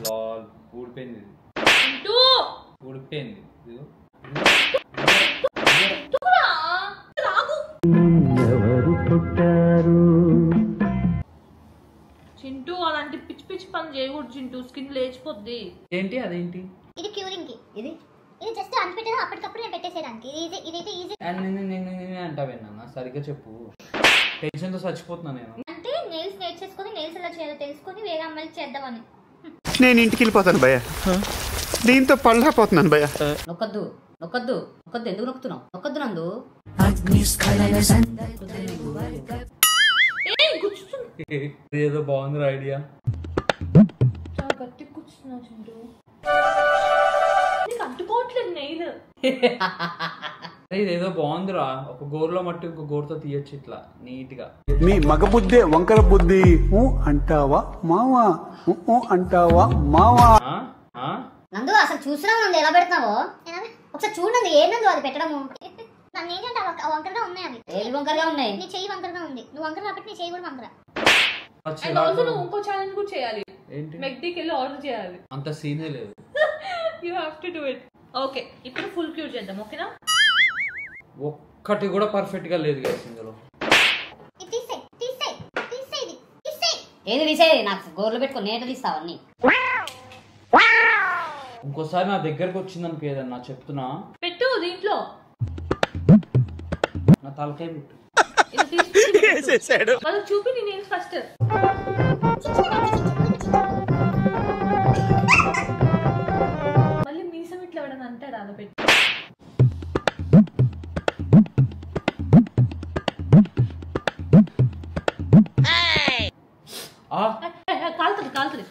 లాల్ ఊడిపోయింది ఊడిపోయింది చింటూ అలాంటి పిచ్చి పిచ్చి పని చేయకూడదు చింటూ, స్కిన్ లేచిపోద్ది. ఏంటి అదేంటి? ఇది క్యూరింగ్ కి, ఇది జస్ట్ అన్పెట్టేది అప్పటికప్పుడు నేను పెట్టేసేదానికి. ఇదైతే ఈజీ. అంటావేనా? సరిగ్గా చెప్పు, టెన్షన్ తో చచ్చిపోతున్నా నేను. అంటే నెయిల్స్ నేర్చేసుకొని నెయిల్స్ ఎలా చేయాలో తెలుసుకొని వేరే అమ్మాయికి చేద్దామని. నేను ఇంటికి వెళ్ళిపోతాను భయ్య, దీంతో పళ్ళపోతున్నాను భయ్య. నొక్కద్దు నొక్కద్దు నొక్కద్దు, ఎందుకు నొక్కుతున్నావు? నొక్కద్దు నందు. ఏదో బాగుంది ఐడియా, చాలా గట్టి కూర్చున్నా చింటూ, నీకు అంటుకోవట్లేదు నెయిల్. ఇదేదో బాగుందిరా, ఒక గోరులో మట్టి ఇంకో గోరుతో తీయచ్చు ఇట్లా నీట్ గా. మీ మగ బుద్ధి వంకర బుద్ధి అంటావా మావా, అంటావా మావా. నందు అసలు చూసినా ఉంది ఎలా పెడుతున్నావో ఒకసారి చూడండి. ఏంటందు అది పెట్టడము? నన్ను ఏంటంటే వంకరగా ఉన్నాయి అవి. ఏది వంకరగా ఉన్నాయి? నీ చెయ్యి వంకరగా ఉంది. నువ్వు వంకర కాబట్టి నీ చెయ్యి కూడా వంకర. అండ్ ఆల్సో నువ్వు ఇంకో ఛాలెంజ్ కూడా చేయాలి, మెక్డీకి వెళ్ళి ఆర్డర్ చేయాలి. అంత సీనే లేదు. You have to do it. Okay, ఇప్పుడు ఫుల్ క్యూర్ చేద్దాం, ఓకేనా? ఒక్కటి కూడా పర్ఫెక్ట్ గా లేదు గైస్ ఇందులో. ఏది తీసేది? నాకు గోర్లు పెట్టుకొని నేట తీస్తావు అన్ని. ఇంకోసారి నా దగ్గరకు వచ్చిందనుకో ఏదన్నా చెప్తున్నా, పెట్టు దీంట్లో నా తలకాయ పెట్టు. వాళ్ళకి చూపి నీ నేమ్స్ ఫస్ట్. మళ్ళీ మీసం ఇట్లా ఎవడని అంటాడు అలా పెట్టి. కాలుతుంది.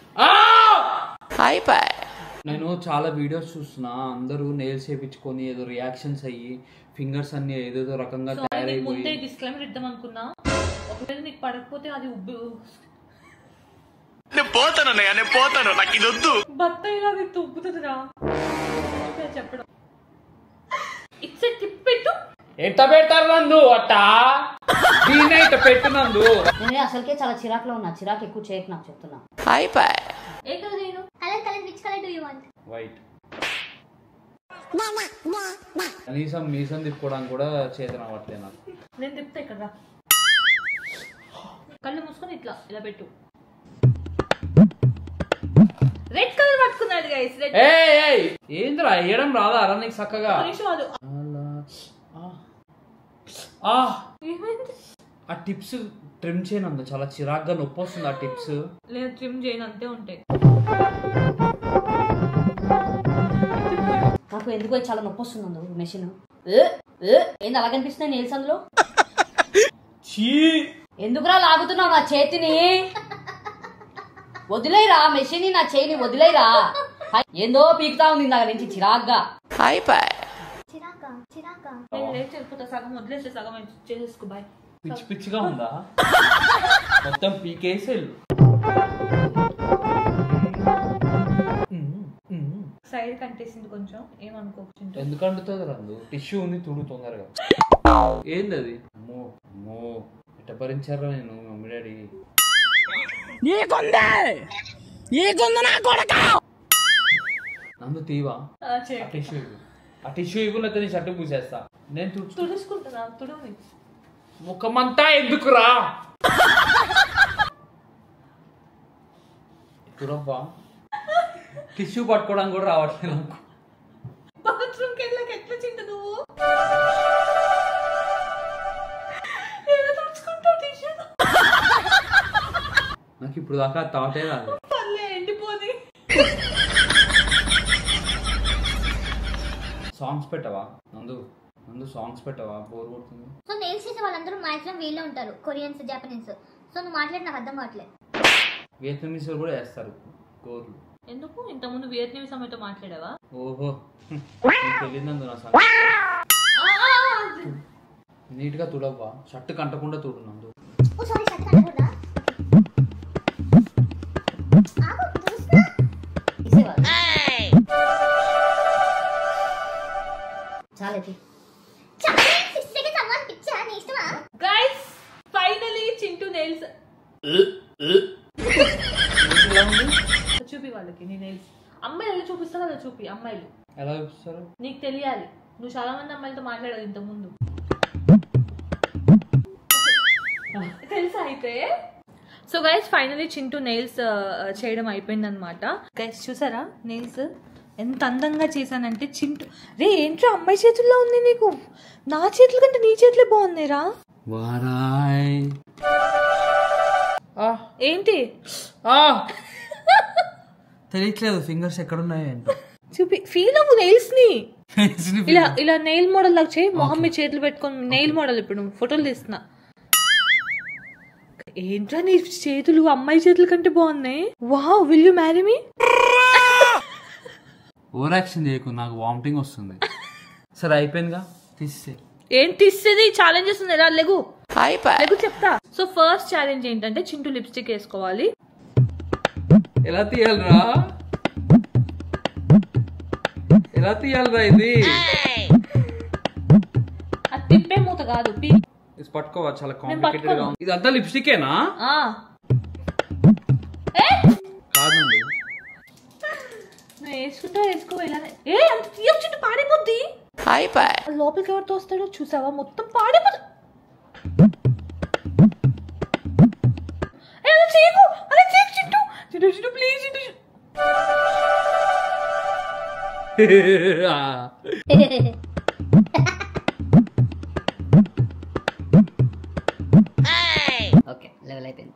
నేను చాలా వీడియోస్ చూస్తున్నా, అందరూ నెయిల్స్ చేయించుకొని ఏదో రియాక్షన్స్ అయ్యి ఫింగర్స్ అన్ని ఏదేదో రకంగా తయారైపోయి. ముందే డిస్క్లైమర్ ఇద్దాం అనుకున్నా, ఒకవేళ నీకు పడకపోతే అది పోతాను నాకు ఇది వద్దు. బత్తాయిలా అది ఉబ్బుతుందిరా చెప్పడం. It's a tip. పెట్టు. ఎట్ట పెట్టారు నందు? అట్టా దీనే ఇట్ట పెట్టు నందు. నేను అసలుకే చాలా చిరాకులో ఉన్నా, చిరాకు ఎక్కువ చేయకు నాకు చెప్తున్నా. ఏ కలర్ నేను? Colour which colour do you want? White. కనీసం మీసం తిప్పుకోవడానికి కూడా చేతన అవ్వట్లేదు నాకు. నేను తిప్పుతా ఇక్కడ రా. కళ్ళు మూసుకొని ఇట్లా ఇలా పెట్టు. రెడ్ కలర్ పట్టుకున్నాడు గైస్. రెడ్. ఏంద్రా వేయడం రాదా అలా నీకు చక్కగా? ఆ టిప్స్ ట్రిమ్ చేయనందు చాలా చిరాగ్గా నొప్పి వస్తుంది. ఆ టిప్స్ లేదు ట్రిమ్ చేయను, అంతే ఉంటాయి. నాకు ఎందుకో చాలా నొప్పి వస్తుంది మెషిన్. ఏంది అలా కనిపిస్తున్నాయి నెయిల్స్ అందులో? ఎందుకురా లాగుతున్నావు నా చేతిని? వదిలేరా మెషిన్, నా చేయిని వదిలేరా. ఏందో పీకుతా ఉంది ఇందాక నుంచి చిరాగ్గా. సగం వదిలేస్తే సగం చేసేసుకో. బాయ్. పిచ్చి పిచ్చిగా ఉందా? మొత్తం పీకేసి సైడ్ కంటేసింది కొంచెం, ఏమనుకోవచ్చు. ఎందుకు అంటుతుంది రందు? టిష్యూ ఉంది, తుడు తొందరగా. ఏంది అది? అమ్మో అమ్మో ఎట్ట భరించారా నేను మమ్మీ డాడీ. నందు తీవా ఆ టిష్యూ ఇవ్వు, లేకపోతే నీ షర్టు పూసేస్తా. నేను తుడుచుకుంటున్నా. తుడుని ముఖమంతా ఎందుకురా? తుడవ్వా. టిష్యూ పట్టుకోవడానికి కూడా రావట్లేదు నాకు. బాత్రూమ్కి వెళ్ళాక ఎట్లా చింటు నువ్వు? నాకు ఇప్పుడు దాకా థాటే రాదు. ఎండిపోది. సాంగ్స్ పెట్టవా నందు? నందు సాంగ్స్ పెట్టవా? బోర్ కొడుతుంది. సో నెయిల్స్ చేసే వాళ్ళందరూ మాక్సిమం వీళ్ళే ఉంటారు, కొరియన్స్, జపనీస్. సో నువ్వు మాట్లాడి నాకు అర్థం కావట్లేదు. వియత్నమీస్ కూడా వేస్తారు గోర్లు. ఎందుకు? ఇంతకుముందు వియత్నమీస్ అమ్మాయితో మాట్లాడావా? ఓహో తెలియదు నా సంగతి. నీట్ గా తుడవ్వా, షర్ట్ కంటకుండా తుడు నందు. చాలది. నీ ఇష్టమా గైస్ ఫైనలీ చింటూ నెయిల్స్ చూపి వాళ్ళకి నీ నెయిల్స్. అమ్మాయిలు చూపిస్తావు కదా, చూపి. అమ్మాయిలు ఎలా చూపిస్తారు నీకు తెలియాలి, నువ్వు చాలా మంది అమ్మాయిలతో మాట్లాడాలి ఇంత ముందు, తెలుసా? అయితే so guys finally Chintu nails చేయడం అయిపోయింది అనమాట. గైస్ చూసారా నెయిల్స్ ఎంత అందంగా చేశానంటే. చింటూ రే ఏంట్రా అమ్మాయి చేతుల్లో ఉంది నీకు, నా చేతుల కంటే నీ చేతులే బాగున్నాయిరా. ఏంటి తెలియట్లేదు ఫింగర్స్ ఎక్కడున్నాయి ఏంటో. చూపి ఫీల్ అవ్వు నెయిల్స్ ని. ఇలా ఇలా నెయిల్ మోడల్ లాగా చేయి, మొహం మీద చేతులు పెట్టుకొని నెయిల్ మోడల్. ఇప్పుడు ఫోటోలు తీస్తున్నా. ఏంట్రా నీ చేతులు అమ్మాయి చేతుల కంటే బాగున్నాయి. Wow, will you marry me? Over action చేయకు, నాకు వామిటింగ్ వస్తుంది. సరే అయిపోయిందిగా, తీసే. ఏంటి తీసేది? ఛాలెంజెస్ ఉంది, ఎలా లెగు లెగు చెప్తా. సో ఫస్ట్ ఛాలెంజ్ ఏంటంటే చింటూ లిప్స్టిక్ వేసుకోవాలి. ఎలా తీయాలరా, ఎలా తీయాలరా ఇది? అది తిప్పే మూత కాదు, పట్టుకోవా, చాలా కాంప్లికేటెడ్ గా ఉంది. ఇదంతా లిప్స్టికేనా? కాదు వేసుకుంటా వేసుకో. ఇలానే చుట్టూ పాడిపోద్ది. లోపలికి ఎవరితో వస్తాడో చూసావా, మొత్తం పాడిపోతుంది. ప్లీజ్ ఓకే లెవెల్ అయిపోయింది.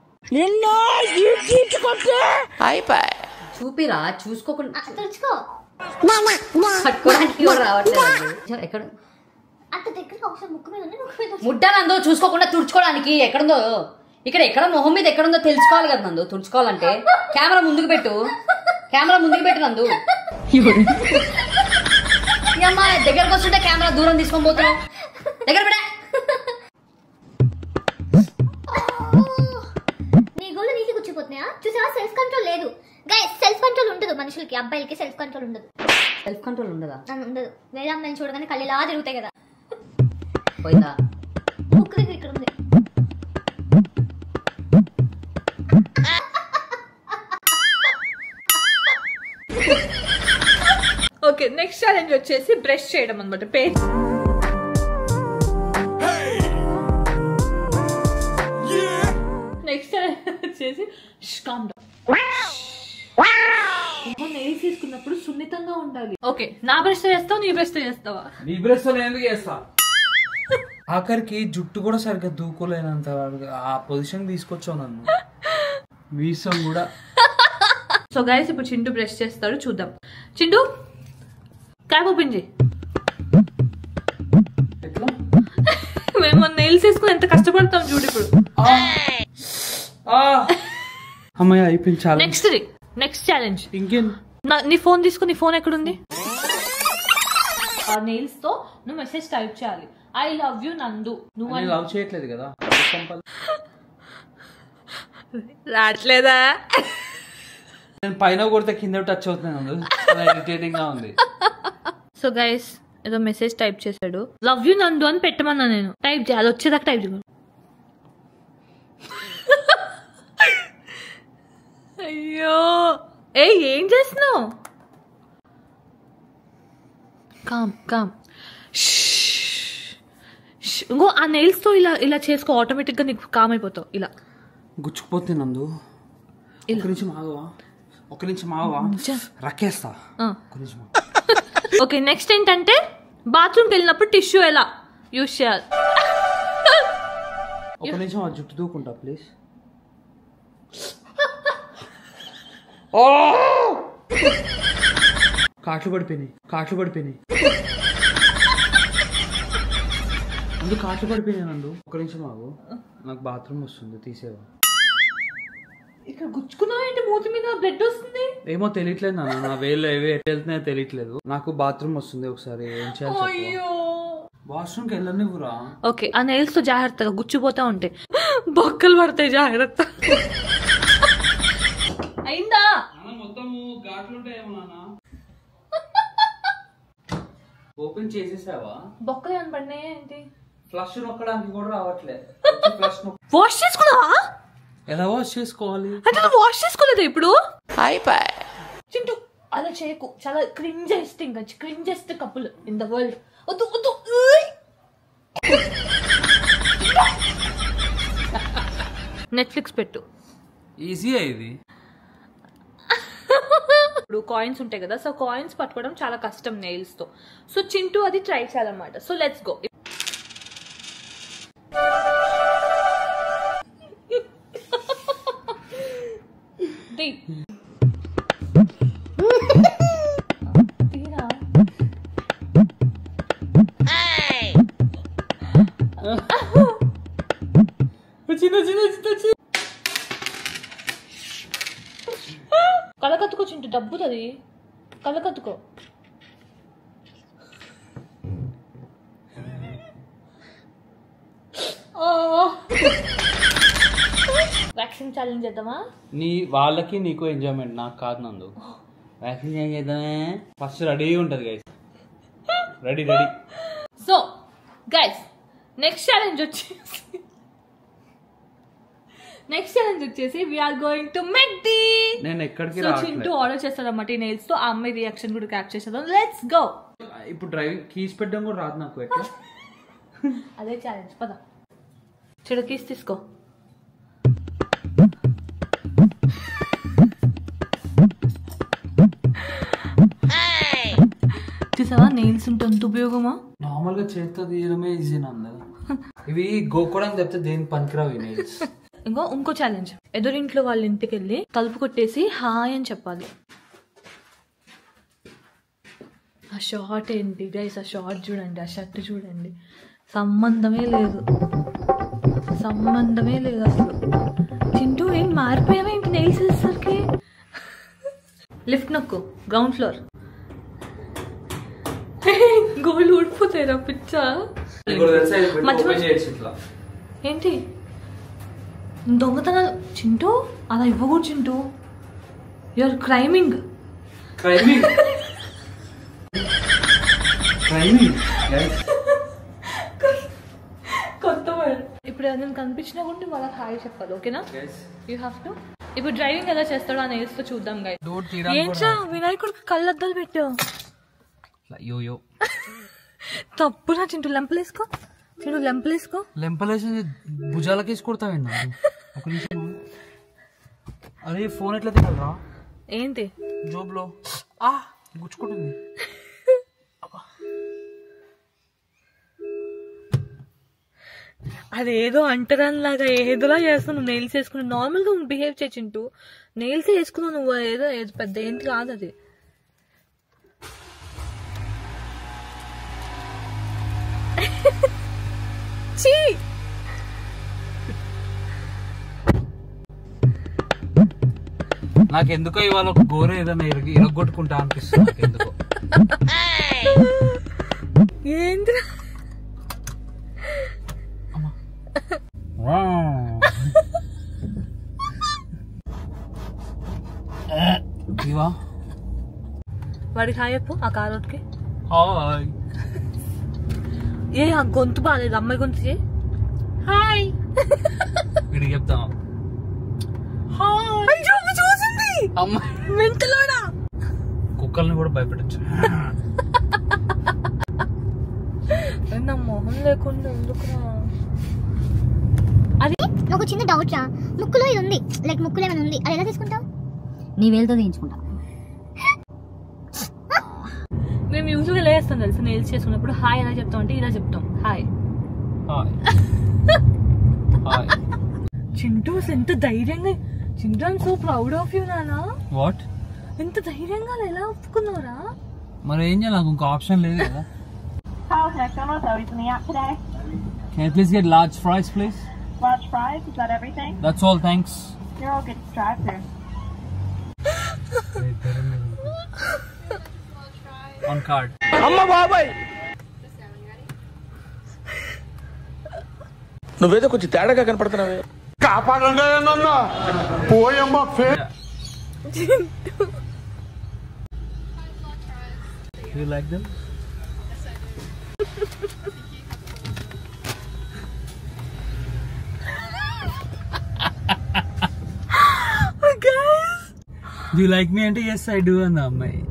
చూపిరా, చూసుకోకుండా తుడుచుకో. పట్టుకోవడానికి కూడా రావట్లేదు. ఎక్కడ అంత దగ్గరగా ఒకసారి ముక్కు మీద ఉంది, ముక్కు మీద ముట్టానందో చూసుకోకుండా తుడుచుకోవడానికి. ఎక్కడుందో ఇక్కడ, ఎక్కడ మొహం మీద ఎక్కడుందో తెలుసుకోవాలి కదా నందు. తుడుచుకోవాలంటే కెమెరా ముందుకు పెట్టు, కెమెరా ముందుకు పెట్టు నందు. అమ్మా దగ్గరకు వస్తుంటే కెమెరా దూరం తీసుకొని పోతున్నావు. దగ్గర పెట్టా. నీ గోళ్ళు నీకు కూర్చిపోతున్నాయా? చూసావా, సెల్ఫ్ కంట్రోల్ లేదు. గైస్ సెల్ఫ్ కంట్రోల్ ఉండదు మనుషులకి, అబ్బాయిలకి సెల్ఫ్ కంట్రోల్ ఉండదు. సెల్ఫ్ కంట్రోల్ ఉండదా? ఉండదు. వేరే అమ్మాయిని చూడగానే కళ్ళు ఇలా తిరుగుతాయి కదా. పోయిందా? ముక్కు దగ్గర ఇక్కడ ఉంది. ఓకే, నెక్స్ట్ ఛాలెంజ్ వచ్చేసి బ్రష్ చేయడం అనమాట. పేజ్ నెక్స్ట్ ఛాలెంజ్ వచ్చేసి నెయిల్స్ తీసుకున్నప్పుడు సున్నితంగా ఉండాలి. ఓకే, నా బ్రష్ తో చేస్తావు, నీ బ్రష్ తో చేస్తావా? నీ బ్రష్ తో ఎందుకు చేస్తా? ఆఖరికి జుట్టు కూడా సరిగ్గా దూకోలేనంత ఆ పొజిషన్ తీసుకొచ్చావు నన్ను. వీసం కూడా. సో గైస్ ఇప్పుడు చింటూ బ్రష్ చేస్తాడు, చూద్దాం. చింటూ క్యాప్ ఓపెన్ చేయి. ఎట్లా? మేము నెయిల్స్ వేసుకుని ఎంత కష్టపడతాం చూడు ఇప్పుడు. అమ్మాయి అయిపోయింది చాలా. నెక్స్ట్ ఛాలెంజ్ ఇంకేం? నీ ఫోన్ తీసుకుని, నీ ఫోన్ ఎక్కడుంది? ఆ నెయిల్స్ తో నువ్వు మెసేజ్ టైప్ చేయాలి. ఐ లవ్ యూ నందు. నువ్వు లవ్ చేయట్లేదు కదా, రావట్లేదా? నేను పైన కొడితే కింద టచ్ అవుతున్నాను, ఇరిటేటింగ్ గా ఉంది. సో గైస్ ఏదో మెసేజ్ టైప్ చేశాడు, లవ్ యూ నందు అని పెట్టమన్నా నేను. టైప్ చేయాలి, వచ్చేదాకా టైప్ చేయాలి. అయ్యో ఏం చేస్తున్నావు? కామ్ ఇంకో ఆ నెయిల్స్ తో ఇలా ఇలా చేసుకో, ఆటోమేటిక్ గా నీకు కామ్ అయిపోతావు. ఇలా గుచ్చుకుపోతే నందు. ఒక నిమిషం ఆగవా, రక్కేస్తా. ఓకే, నెక్స్ట్ ఏంటంటే బాత్రూమ్కి వెళ్ళినప్పుడు టిష్యూ ఎలా యూజ్ చేయాలి. ఒక నిమిషం ఆ జుట్టు దూకుంటా ప్లీజ్. కాట్లు పడిపోయినాయి నందు, కాట్లు పడిపోయినాయి నందు. ఒక నిమిషం ఆగు, నాకు బాత్రూమ్ వస్తుంది, తీసేవా? ఇక్కడ గుచ్చుకున్నావు ఏంటి? మూతి మీద బ్లడ్ వస్తుంది. ఏమో తెలియట్లేదు నాన్న, నా వేలు ఏవి ఎటు వెళ్తున్నాయో తెలియట్లేదు. నాకు బాత్రూమ్ వస్తుంది, ఒకసారి ఏం చేయాలి? వాష్రూమ్కి వెళ్ళనివ్వురా. ఓకే, ఆ నెయిల్స్ తో జాగ్రత్తగా గుచ్చిపోతా ఉంటాయి, బొక్కలు పడతాయి, జాగ్రత్త. అయిందా? మొత్తము ఘాట్లుంటాయేమో నాన్న. ఓపెన్ చేసేసావా? బొక్కలు ఏమైనా పడినాయా ఏంటి? ఫ్లష్ నొక్కడానికి కూడా రావట్లేదు. ఫ్లష్ వాష్ చేసుకున్నావా? ఎలా వాష్ చేసుకోవాలి అంటే నువ్వు వాష్ చేసుకోలేదా ఇప్పుడు? చింటూ అలా చేయకు, చాలా cringiest couple in the world. వద్దు వద్దు. నెట్ఫ్లిక్స్ పెట్టు. ఈజీ ఇది. ఇప్పుడు కాయిన్స్ ఉంటాయి కదా, సో కాయిన్స్ పట్టుకోవడం చాలా కష్టం నెయిల్స్ తో. సో చింటూ అది ట్రై చేయాలన్నమాట. So let's go. కలకత్తుకో చింటూ, డబ్బుతుంది. కలకత్తుకో. వ్యాక్సిన్ ఛాలెంజ్ చేద్దామా? నీ వాళ్ళకి నీకు ఎంజాయ్మెంట్, నాకు కాదు నందు. వ్యాక్సిన్ చేద్దామే. ఫస్ట్ రెడీ ఉంటది guys. Ready. So guys next challenge వచ్చేసి we are going to McD. నేను ఎక్కడికి సో చింటూ ఆర్డర్ చేస్తాడు అన్నమాట ఈ నెయిల్స్ తో. ఆ అమ్మాయి రియాక్షన్ కూడా క్యాప్చర్ చేద్దాం. Let's go. ఇప్పుడు డ్రైవింగ్ కీస్ పెట్టడం కూడా రాదు నాకు. ఎట్లా? అదే ఛాలెంజ్. పద చెడు కీస్ తీసుకో. చూసావా నెయిల్స్ ఉంటే ఎంత ఉపయోగమా? నార్మల్ గా చేతితో తీయడమే ఈజీ నంద. ఇవి గోకోడానికి చెప్తే దేనికి పనికిరావు ఈ నెయిల్స్. ఇంకో ఛాలెంజ్. ఎదురింట్లో వాళ్ళ ఇంటికి వెళ్ళి తలుపు కొట్టేసి హాయ్ అని చెప్పాలి. ఆ షార్ట్ ఏంటి గైస్? ఆ షార్ట్ చూడండి, ఆ షర్ట్ చూడండి, సంబంధమే లేదు అసలు. చింటూ ఏం మారిపోయావా ఏంటి నెయిల్స్ వేసేసరికి? లిఫ్ట్ నొక్కు, గ్రౌండ్ ఫ్లోర్. గోల్డ్ ఊడిపోతాయి రా పిచ్చా. ఏంటి దొంగతనాలు? చింటూ అలా ఇవ్వకూడదు చింటూ. యూఆర్ క్రైమింగ్. కొత్త వర్డ్. ఇప్పుడు నేను కనిపించినా కూడా వాళ్ళకి హాయ్ చెప్పాలి. ఓకేనా? You have to. ఇప్పుడు డ్రైవింగ్ ఎలా చేస్తాడో ఆ నెయిల్స్ తో చూద్దాం గైస్. ఏంట్రా వినాయకుడికి కళ్ళద్దాలు పెట్టావు? తప్పురా చింటూ. లెంపలేసుకో. లెంపలేసి భుజాలకి వేసి కొడతావేంటి? ఒక నిమిషం. అరే ఫోన్ ఎట్లా తినాలరా? ఏంటి జోబులో గుచ్చుకుంటుంది. అదేదో అంటరాని లాగా ఏదోలా చేస్తున్నావు. నెయిల్స్ వేసుకుని నార్మల్ గా బిహేవ్ చేయింటూ నెయిల్స్ వేసుకున్నావు నువ్వు. ఏదో పెద్ద ఏంటి కాదు అది. నాకెందుకో ఇవాళ ఒక గోర ఏదైనా ఇరగొట్టుకుంటా అనిపిస్తుంది. ఎందుకో ఏంద్రా వాడికి హాయ్ చెప్పు. ఆ కారోట్కి ఏ ఆ గొంతు బాగాలేదు, అమ్మాయి గొంతు చేయి. హాయ్ వీడికి చెప్తాం. చూసింది అమ్మాయి మెంటలోడా. కుక్కల్ని కూడా భయపెట్టచ్చు. నా మొహం లేకుండా ఎందుకురా? అది నాకు చిన్న డౌట్ రా. ముక్కులో ఇది ఉంది, లైక్ ముక్కులో ఏమైనా ఉంది, అది ఎలా తీసుకుంటావు? నీ వేలుతో తీయించుకుంటా. మేము యూజువల్గా ఎలా చేస్తాం తెలుసు? నెయిల్స్ చేసుకున్నప్పుడు హాయ్ ఎలా చెప్తాం అంటే ఇలా చెప్తాం, హాయ్. చింటూ ఎంత ధైర్యంగా. Chintu I'm so proud of you నానా. వాట్? ఎంత ధైర్యంగా ఎలా ఒప్పుకున్నావురా? మరి ఏం చేయాలి? నాకు ఇంకో ఆప్షన్ లేదు కదా. Can I please get large fries, please? Large fries? Is that everything? That's all, thanks. You're all good to drive through. On card. అమ్మ బాబాయ్, నువ్వేదో కొంచెం తేడాగా కనపడుతున్నావే. కాపాడండి నన్ను. పోయమ్మ You like them? You like me అంటే ఎస్ ఐ డూ అంది అమ్మాయి.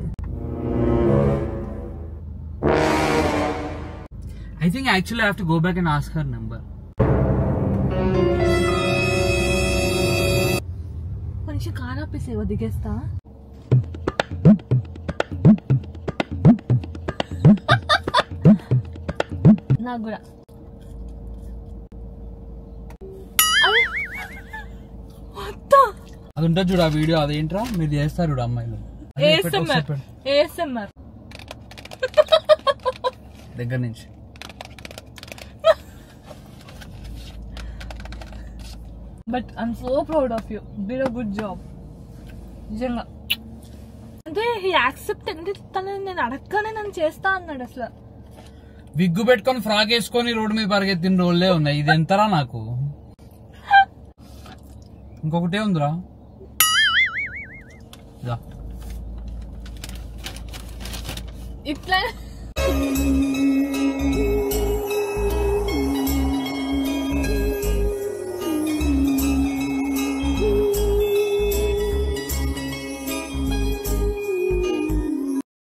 I think actually I have to go back and ask her number. మనిషి కార్ ఆపేసేవో దిగేస్తా. నాకు కూడా అది ఉంటుంది చూడు ఆ వీడియో, అదేంట్రా మీరు చేస్తారు చూడు అమ్మాయిలు ASMR దగ్గర నుంచి. But I'm so proud of you, did a good job. నిజంగా అంటే హీ యాక్సెప్ట్, అంటే తనని నేను అడగగానే నన్ను చేస్తా అన్నాడు. అసలు విగ్గు పెట్టుకొని ఫ్రాక్ వేసుకొని రోడ్డు మీద పరిగెత్తిన రోజులే ఉన్నాయి. ఇది ఎంతరా నాకు. ఇంకొకటే ఉందిరా. ఇట్లా